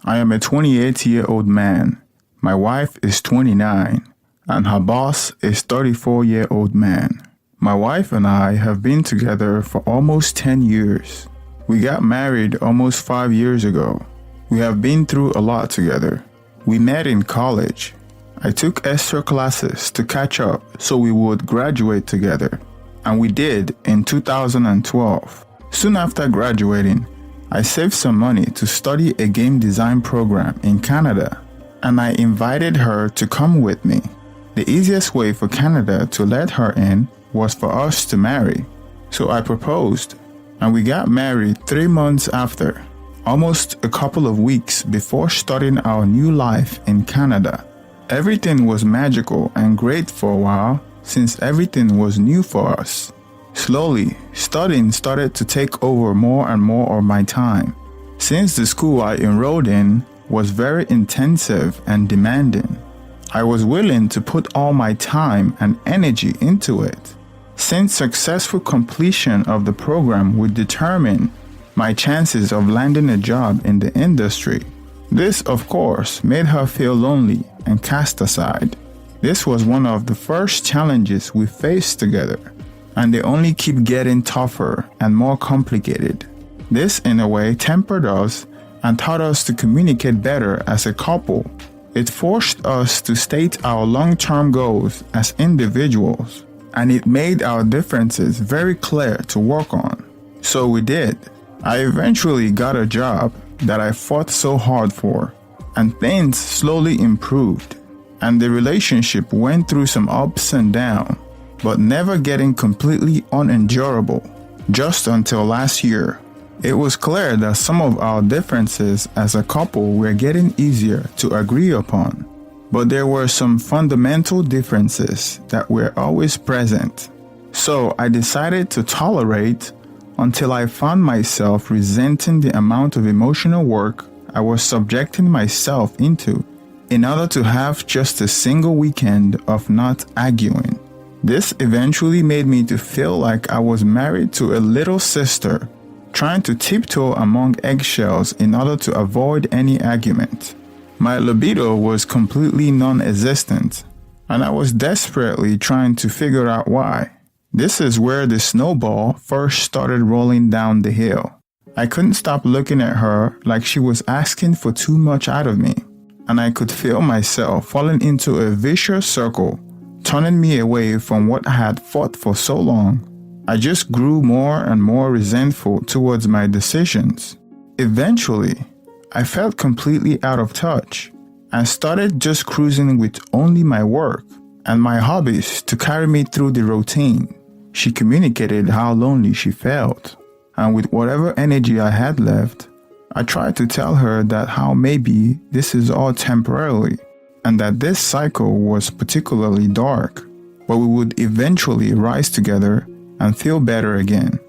I am a 28-year-old man. My wife is 29, and her boss is 34-year-old man. My wife and I have been together for almost 10 years. We got married almost 5 years ago. We have been through a lot together. We met in college. I took extra classes to catch up so we would graduate together. And we did in 2012. Soon after graduating, I saved some money to study a game design program in Canada, and I invited her to come with me. The easiest way for Canada to let her in was for us to marry. So I proposed, and we got married 3 months after, almost a couple of weeks before starting our new life in Canada. Everything was magical and great for a while since everything was new for us. Slowly, studying started to take over more and more of my time. Since the school I enrolled in was very intensive and demanding, I was willing to put all my time and energy into it, since successful completion of the program would determine my chances of landing a job in the industry. This, of course, made her feel lonely and cast aside. This was one of the first challenges we faced together, and they only keep getting tougher and more complicated. This, in a way, tempered us and taught us to communicate better as a couple. It forced us to state our long-term goals as individuals, and it made our differences very clear to work on. So we did. I eventually got a job that I fought so hard for, and things slowly improved, and the relationship went through some ups and downs, but never getting completely unendurable. Just until last year, it was clear that some of our differences as a couple were getting easier to agree upon, but there were some fundamental differences that were always present. So I decided to tolerate until I found myself resenting the amount of emotional work I was subjecting myself into in order to have just a single weekend of not arguing. This eventually made me to feel like I was married to a little sister, trying to tiptoe among eggshells in order to avoid any argument. My libido was completely non-existent, and I was desperately trying to figure out why. This is where the snowball first started rolling down the hill. I couldn't stop looking at her like she was asking for too much out of me, and I could feel myself falling into a vicious circle, turning me away from what I had fought for so long. I just grew more and more resentful towards my decisions. Eventually, I felt completely out of touch and started just cruising with only my work and my hobbies to carry me through the routine. She communicated how lonely she felt, and with whatever energy I had left, I tried to tell her that how maybe this is all temporarily, and that this cycle was particularly dark, but we would eventually rise together and feel better again.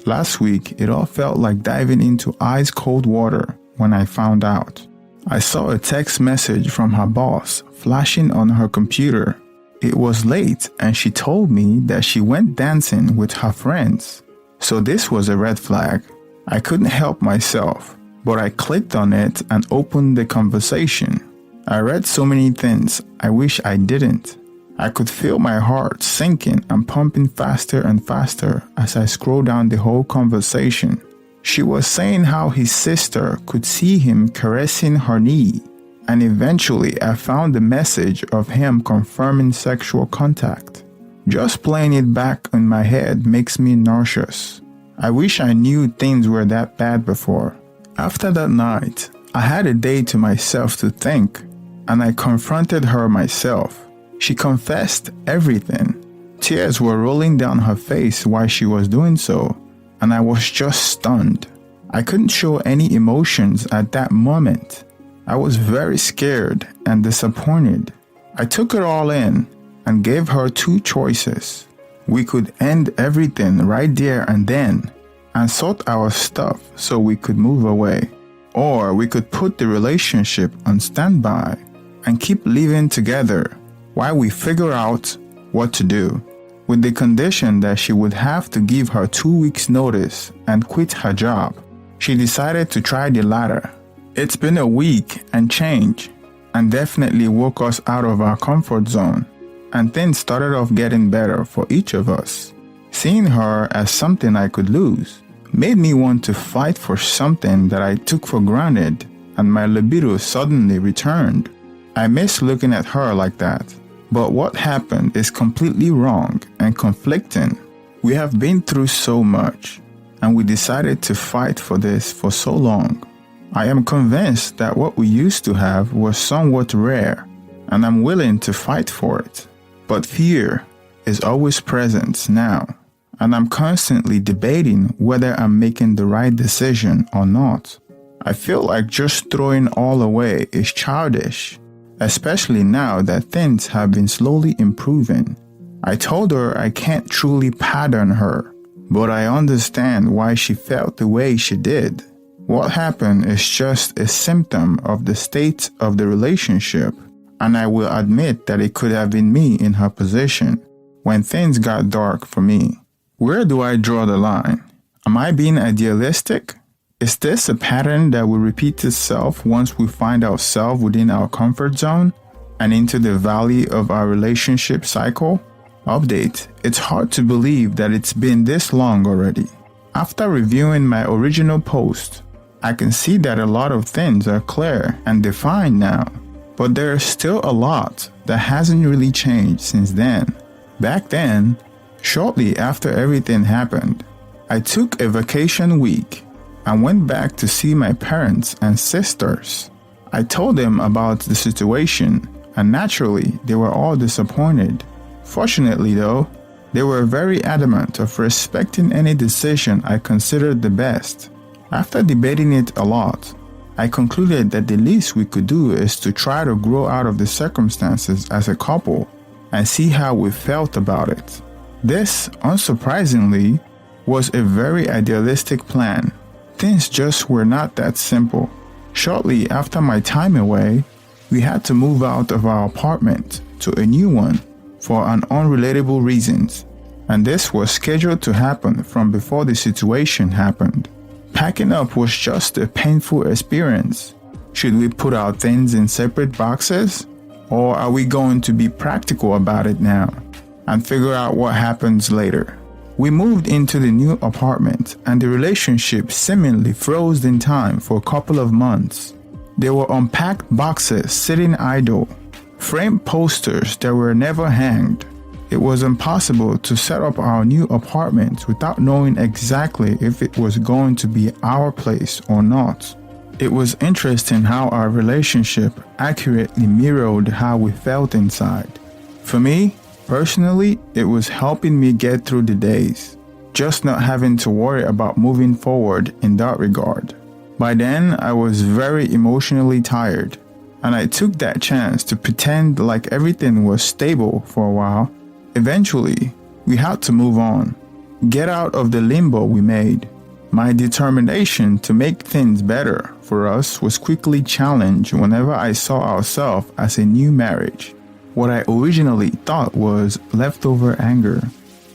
Last week, it all felt like diving into ice-cold water when I found out. I saw a text message from her boss flashing on her computer. It was late and she told me that she went dancing with her friends. So this was a red flag. I couldn't help myself, but I clicked on it and opened the conversation. I read so many things I wish I didn't. I could feel my heart sinking and pumping faster and faster as I scrolled down the whole conversation. She was saying how his sister could see him caressing her knee, and eventually I found the message of him confirming sexual contact. Just playing it back in my head makes me nauseous. I wish I knew things were that bad before. After that night, I had a day to myself to think, and I confronted her myself. She confessed everything. Tears were rolling down her face while she was doing so, and I was just stunned. I couldn't show any emotions at that moment. I was very scared and disappointed. I took it all in and gave her two choices. We could end everything right there and then and sort our stuff so we could move away. Or we could put the relationship on standby and keep living together while we figure out what to do, with the condition that she would have to give her 2 weeks notice and quit her job. She decided to try the latter. It's been a week and change, and definitely woke us out of our comfort zone, and things started off getting better for each of us. Seeing her as something I could lose made me want to fight for something that I took for granted, and my libido suddenly returned. I miss looking at her like that, but what happened is completely wrong and conflicting. We have been through so much, and we decided to fight for this for so long. I am convinced that what we used to have was somewhat rare, and I'm willing to fight for it. But fear is always present now, and I'm constantly debating whether I'm making the right decision or not. I feel like just throwing all away is childish, especially now that things have been slowly improving. I told her I can't truly pardon her, but I understand why she felt the way she did. What happened is just a symptom of the state of the relationship, and I will admit that it could have been me in her position when things got dark for me. Where do I draw the line? Am I being idealistic? Is this a pattern that will repeat itself once we find ourselves within our comfort zone and into the valley of our relationship cycle? Update: it's hard to believe that it's been this long already. After reviewing my original post, I can see that a lot of things are clear and defined now, but there is still a lot that hasn't really changed since then. Back then, shortly after everything happened, I took a vacation week and went back to see my parents and sisters. I told them about the situation, and naturally, they were all disappointed. Fortunately though, they were very adamant of respecting any decision I considered the best. After debating it a lot, I concluded that the least we could do is to try to grow out of the circumstances as a couple and see how we felt about it. This, unsurprisingly, was a very idealistic plan. Things just were not that simple. Shortly after my time away, we had to move out of our apartment to a new one for unrelatable reasons, and this was scheduled to happen from before the situation happened. Packing up was just a painful experience. Should we put our things in separate boxes, or are we going to be practical about it now and figure out what happens later? We moved into the new apartment, and the relationship seemingly froze in time for a couple of months. There were unpacked boxes sitting idle, framed posters that were never hanged. It was impossible to set up our new apartment without knowing exactly if it was going to be our place or not. It was interesting how our relationship accurately mirrored how we felt inside. For me, personally, it was helping me get through the days, just not having to worry about moving forward in that regard. By then, I was very emotionally tired, and I took that chance to pretend like everything was stable for a while. Eventually, we had to move on, get out of the limbo we made. My determination to make things better for us was quickly challenged whenever I saw ourselves as a new marriage. What I originally thought was leftover anger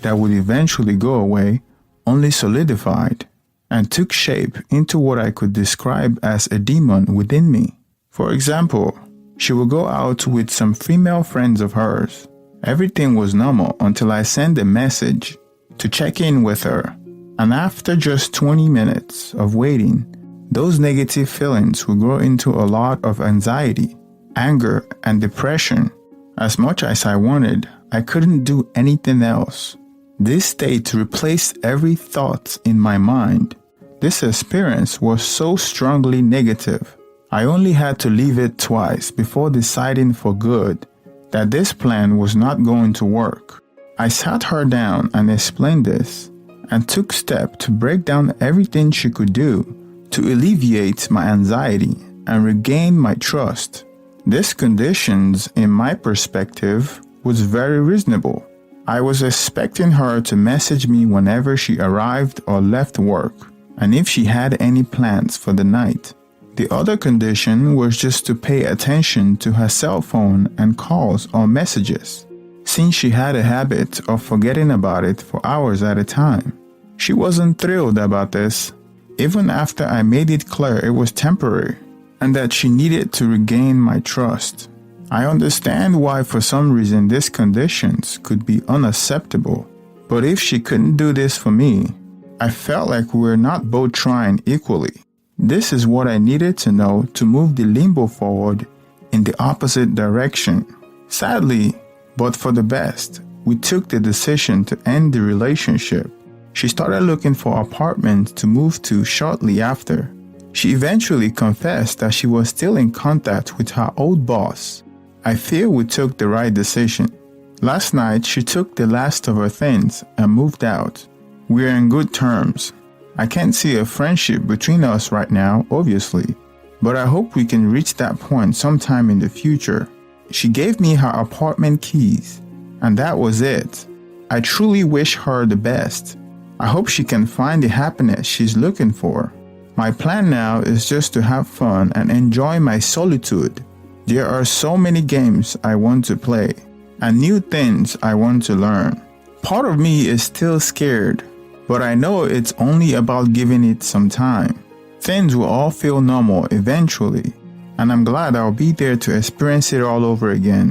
that would eventually go away only solidified and took shape into what I could describe as a demon within me. For example, she would go out with some female friends of hers. Everything was normal until I sent a message to check in with her, and after just 20 minutes of waiting, those negative feelings would grow into a lot of anxiety, anger, and depression. As much as I wanted, I couldn't do anything else. This state replaced every thought in my mind. This experience was so strongly negative. I only had to leave it twice before deciding for good that this plan was not going to work. I sat her down and explained this, and took steps to break down everything she could do to alleviate my anxiety and regain my trust. These conditions, in my perspective, was very reasonable. I was expecting her to message me whenever she arrived or left work, and if she had any plans for the night. The other condition was just to pay attention to her cell phone and calls or messages, since she had a habit of forgetting about it for hours at a time. She wasn't thrilled about this, even after I made it clear it was temporary. and that she needed to regain my trust. I understand why for some reason these conditions could be unacceptable, but if she couldn't do this for me, I felt like we were not both trying equally. This is what I needed to know to move the limbo forward in the opposite direction. Sadly, but for the best, we took the decision to end the relationship. She started looking for apartments to move to shortly after. She eventually confessed that she was still in contact with her old boss. I feel we took the right decision. Last night, she took the last of her things and moved out. We are in good terms. I can't see a friendship between us right now, obviously, but I hope we can reach that point sometime in the future. She gave me her apartment keys, and that was it. I truly wish her the best. I hope she can find the happiness she's looking for. My plan now is just to have fun and enjoy my solitude. There are so many games I want to play and new things I want to learn. Part of me is still scared, but I know it's only about giving it some time. Things will all feel normal eventually, and I'm glad I'll be there to experience it all over again.